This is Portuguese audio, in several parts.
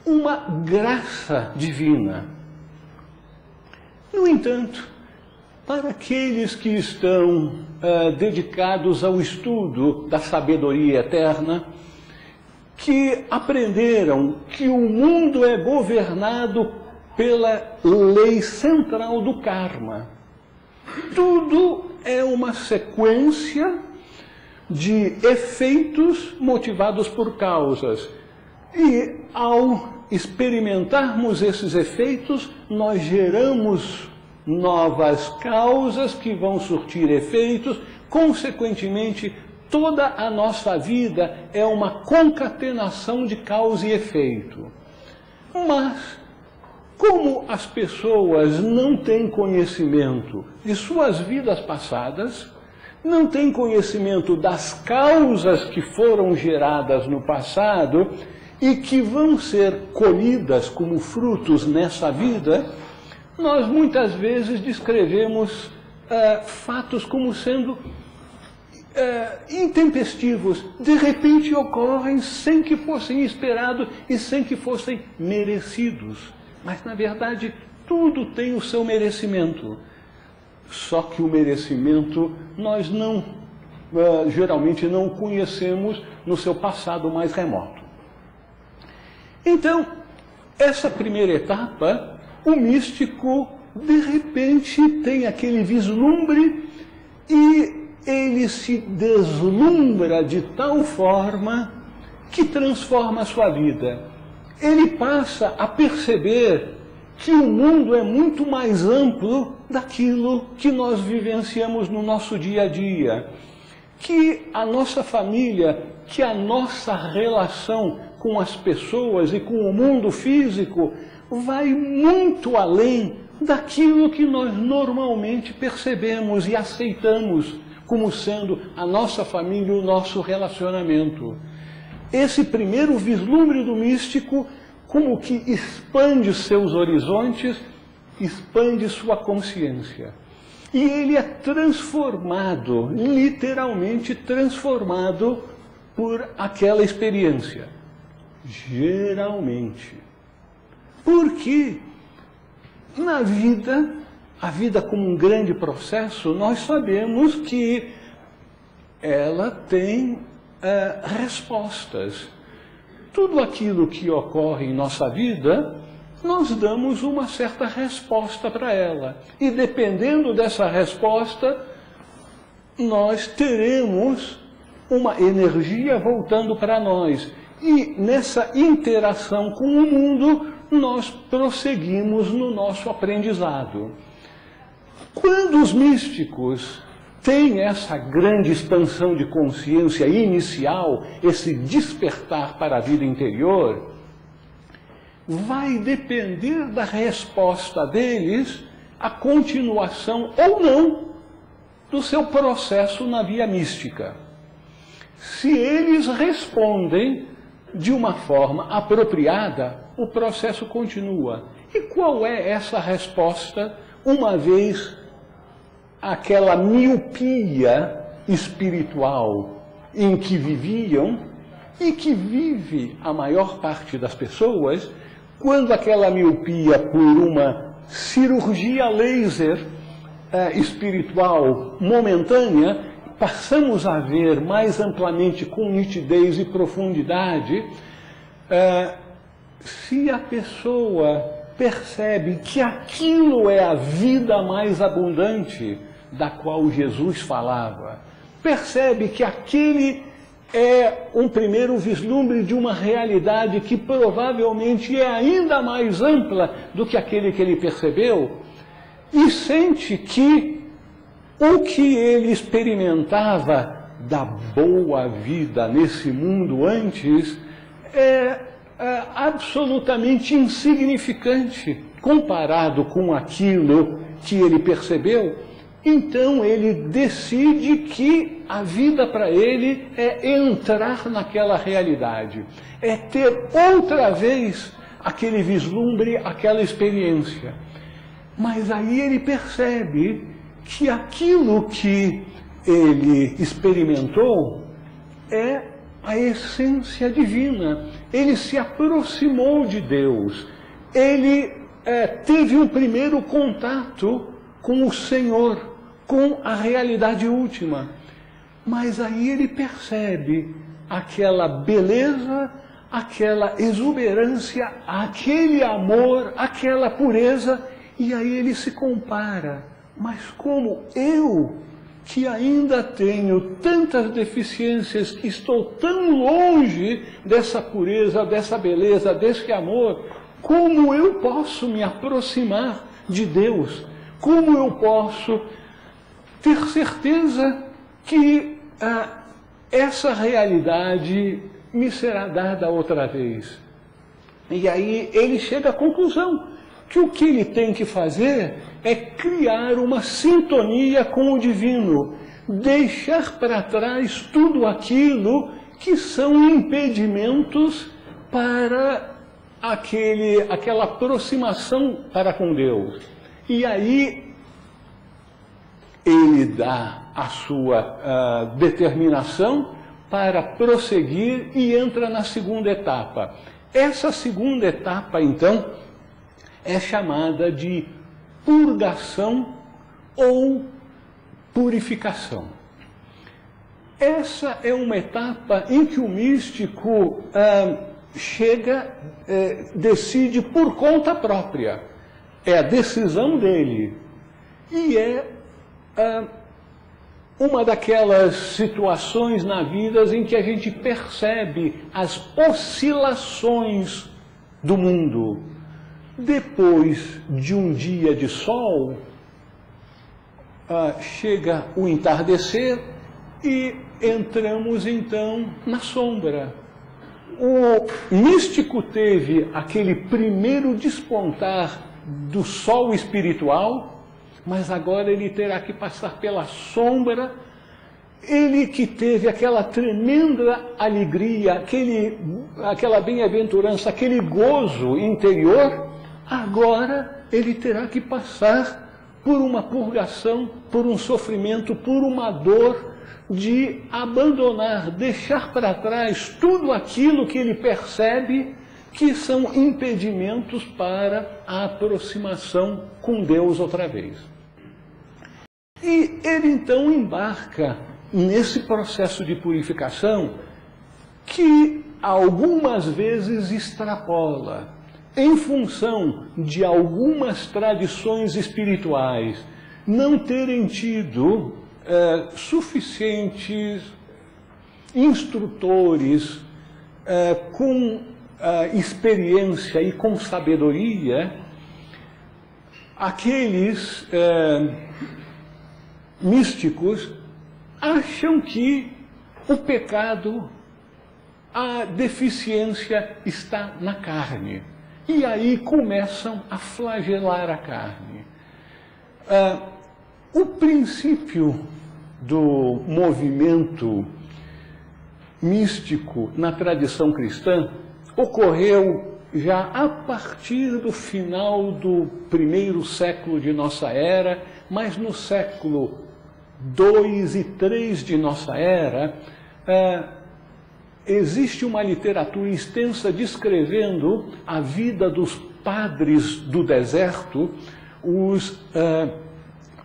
uma graça divina. No entanto, para aqueles que estão dedicados ao estudo da sabedoria eterna, que aprenderam que o mundo é governado pela lei central do karma. Tudo é uma sequência de efeitos motivados por causas. E ao experimentarmos esses efeitos, nós geramos novas causas que vão surtir efeitos. Consequentemente, toda a nossa vida é uma concatenação de causa e efeito. Mas, como as pessoas não têm conhecimento de suas vidas passadas, não têm conhecimento das causas que foram geradas no passado e que vão ser colhidas como frutos nessa vida, nós muitas vezes descrevemos fatos como sendo intempestivos. De repente ocorrem sem que fossem esperados e sem que fossem merecidos. Mas, na verdade, tudo tem o seu merecimento. Só que o merecimento nós geralmente não conhecemos no seu passado mais remoto. Então, essa primeira etapa, o místico, de repente, tem aquele vislumbre e ele se deslumbra de tal forma que transforma a sua vida. Ele passa a perceber que o mundo é muito mais amplo daquilo que nós vivenciamos no nosso dia a dia. Que a nossa família, que a nossa relação com as pessoas e com o mundo físico vai muito além daquilo que nós normalmente percebemos e aceitamos como sendo a nossa família, o nosso relacionamento. Esse primeiro vislumbre do místico, como que expande seus horizontes, expande sua consciência. E ele é transformado, literalmente transformado por aquela experiência. Geralmente. Porque na vida, a vida como um grande processo, nós sabemos que ela tem respostas. Tudo aquilo que ocorre em nossa vida, nós damos uma certa resposta para ela. E dependendo dessa resposta, nós teremos uma energia voltando para nós. E nessa interação com o mundo, nós prosseguimos no nosso aprendizado. Quando os místicos têm essa grande expansão de consciência inicial, esse despertar para a vida interior, vai depender da resposta deles a continuação ou não do seu processo na via mística. Se eles respondem de uma forma apropriada, o processo continua. E qual é essa resposta, uma vez aquela miopia espiritual em que viviam e que vive a maior parte das pessoas, quando aquela miopia por uma cirurgia laser espiritual momentânea, passamos a ver mais amplamente com nitidez e profundidade, se a pessoa percebe que aquilo é a vida mais abundante da qual Jesus falava, percebe que aquele é um primeiro vislumbre de uma realidade que provavelmente é ainda mais ampla do que aquele que ele percebeu, e sente que o que ele experimentava da boa vida nesse mundo antes é absolutamente insignificante comparado com aquilo que ele percebeu. Então ele decide que a vida para ele é entrar naquela realidade, é ter outra vez aquele vislumbre, aquela experiência. Mas aí ele percebe que aquilo que ele experimentou é a essência divina. Ele se aproximou de Deus. Ele teve um primeiro contato com o Senhor, com a realidade última. Mas aí ele percebe aquela beleza, aquela exuberância, aquele amor, aquela pureza, e aí ele se compara. Mas como eu, que ainda tenho tantas deficiências, que estou tão longe dessa pureza, dessa beleza, desse amor, como eu posso me aproximar de Deus? Como eu posso ter certeza que essa realidade me será dada outra vez? E aí ele chega à conclusão que o que ele tem que fazer é criar uma sintonia com o divino, deixar para trás tudo aquilo que são impedimentos para aquela aproximação para com Deus. E aí ele dá a sua determinação para prosseguir e entra na segunda etapa. Essa segunda etapa, então, é chamada de purgação ou purificação. Essa é uma etapa em que o místico decide por conta própria. É a decisão dele. E é uma daquelas situações na vida em que a gente percebe as oscilações do mundo. Depois de um dia de sol, chega o entardecer e entramos então na sombra. O místico teve aquele primeiro despontar do sol espiritual, mas agora ele terá que passar pela sombra. Ele que teve aquela tremenda alegria, aquela bem-aventurança, aquele gozo interior, agora ele terá que passar por uma purgação, por um sofrimento, por uma dor de abandonar, deixar para trás tudo aquilo que ele percebe que são impedimentos para a aproximação com Deus outra vez. E ele então embarca nesse processo de purificação que algumas vezes extrapola, em função de algumas tradições espirituais não terem tido suficientes instrutores com experiência e com sabedoria, aqueles místicos acham que o pecado, a deficiência está na carne. E aí começam a flagelar a carne. O princípio do movimento místico na tradição cristã ocorreu já a partir do final do primeiro século de nossa era, mas no século II e III de nossa era, existe uma literatura extensa descrevendo a vida dos padres do deserto, os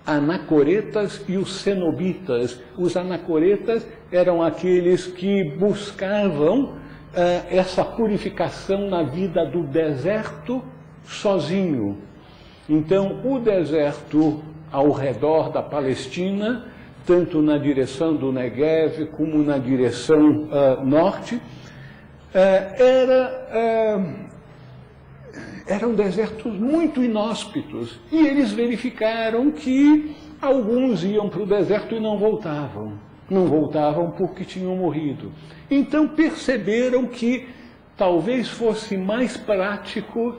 anacoretas e os cenobitas. Os anacoretas eram aqueles que buscavam essa purificação na vida do deserto sozinho. Então, o deserto ao redor da Palestina, tanto na direção do Negev como na direção norte, eram desertos muito inóspitos. E eles verificaram que alguns iam para o deserto e não voltavam. Não voltavam porque tinham morrido. Então perceberam que talvez fosse mais prático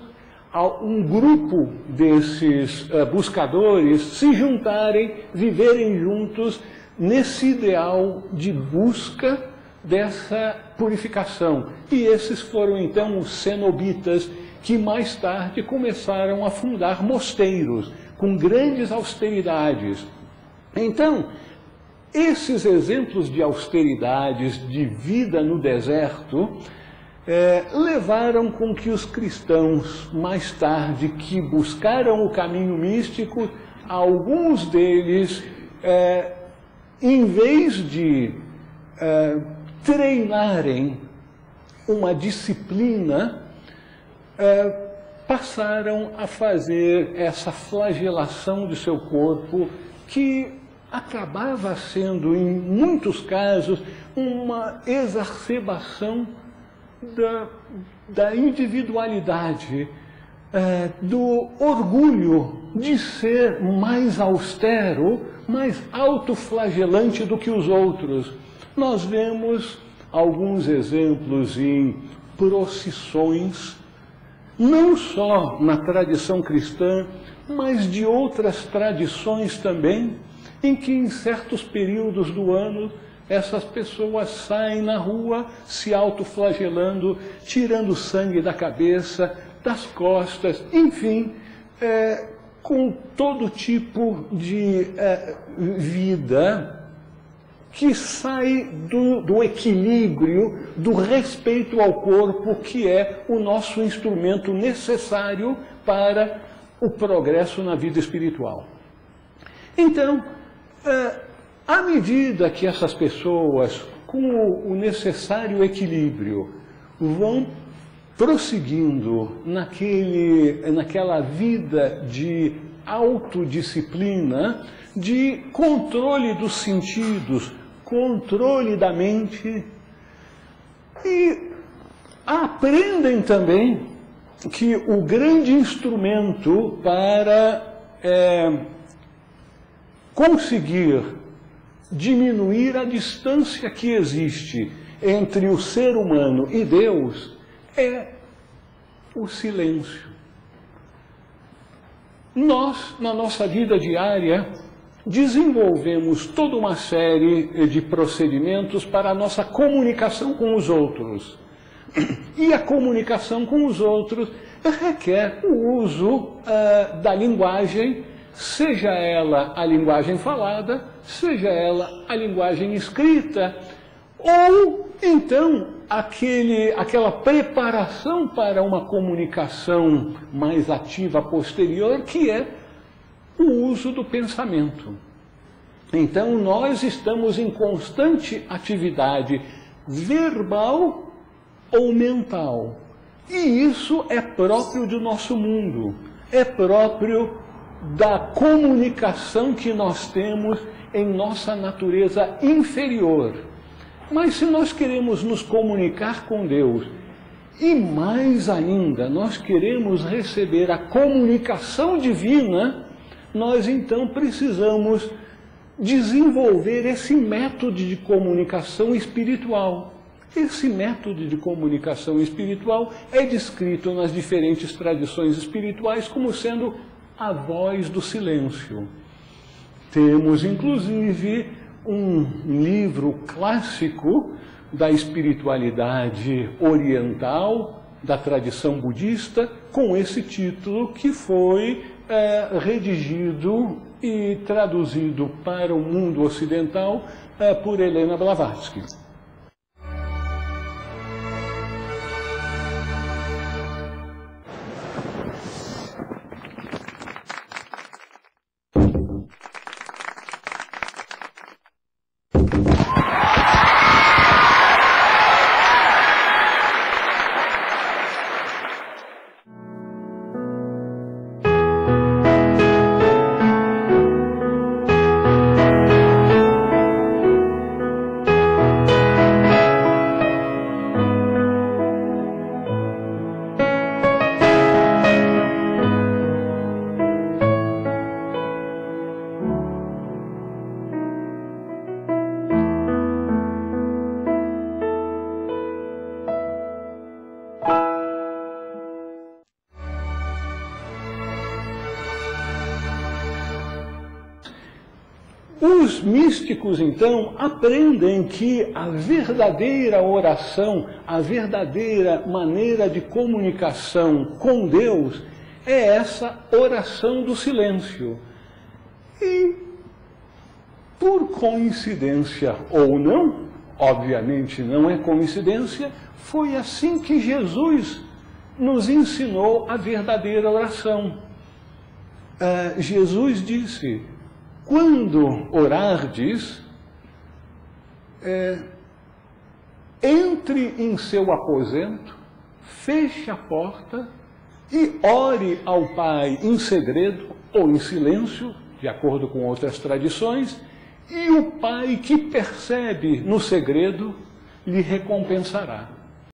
um grupo desses buscadores se juntarem, viverem juntos nesse ideal de busca dessa purificação. E esses foram então os cenobitas, que mais tarde começaram a fundar mosteiros com grandes austeridades. Então, esses exemplos de austeridades, de vida no deserto, levaram com que os cristãos, mais tarde, que buscaram o caminho místico, alguns deles, em vez de treinarem uma disciplina, passaram a fazer essa flagelação de seu corpo, que acabava sendo, em muitos casos, uma exacerbação da individualidade, do orgulho de ser mais austero, mais autoflagelante do que os outros. Nós vemos alguns exemplos em procissões, não só na tradição cristã, mas de outras tradições também, em que em certos períodos do ano essas pessoas saem na rua se autoflagelando, tirando sangue da cabeça, das costas, enfim, com todo tipo de vida que sai do equilíbrio, do respeito ao corpo, que é o nosso instrumento necessário para o progresso na vida espiritual. Então, à medida que essas pessoas, com o necessário equilíbrio, vão prosseguindo naquela vida de autodisciplina, de controle dos sentidos, controle da mente, e aprendem também que o grande instrumento para conseguir diminuir a distância que existe entre o ser humano e Deus é o silêncio. Nós, na nossa vida diária, desenvolvemos toda uma série de procedimentos para a nossa comunicação com os outros. E a comunicação com os outros requer o uso da linguagem, seja ela a linguagem falada, seja ela a linguagem escrita, ou então aquela preparação para uma comunicação mais ativa posterior, que é o uso do pensamento. Então, nós estamos em constante atividade verbal ou mental. E isso é próprio do nosso mundo, é próprio da comunicação que nós temos em nossa natureza inferior. Mas se nós queremos nos comunicar com Deus, e mais ainda, nós queremos receber a comunicação divina, nós então precisamos desenvolver esse método de comunicação espiritual. Esse método de comunicação espiritual é descrito nas diferentes tradições espirituais como sendo a voz do silêncio. Temos, inclusive, um livro clássico da espiritualidade oriental, da tradição budista, com esse título, que foi redigido e traduzido para o mundo ocidental por Helena Blavatsky. Os místicos, então, aprendem que a verdadeira oração, a verdadeira maneira de comunicação com Deus é essa oração do silêncio. E por coincidência ou não, obviamente não é coincidência, foi assim que Jesus nos ensinou a verdadeira oração. Jesus disse, quando orardes, entre em seu aposento, feche a porta e ore ao Pai em segredo ou em silêncio, de acordo com outras tradições, e o Pai que percebe no segredo lhe recompensará.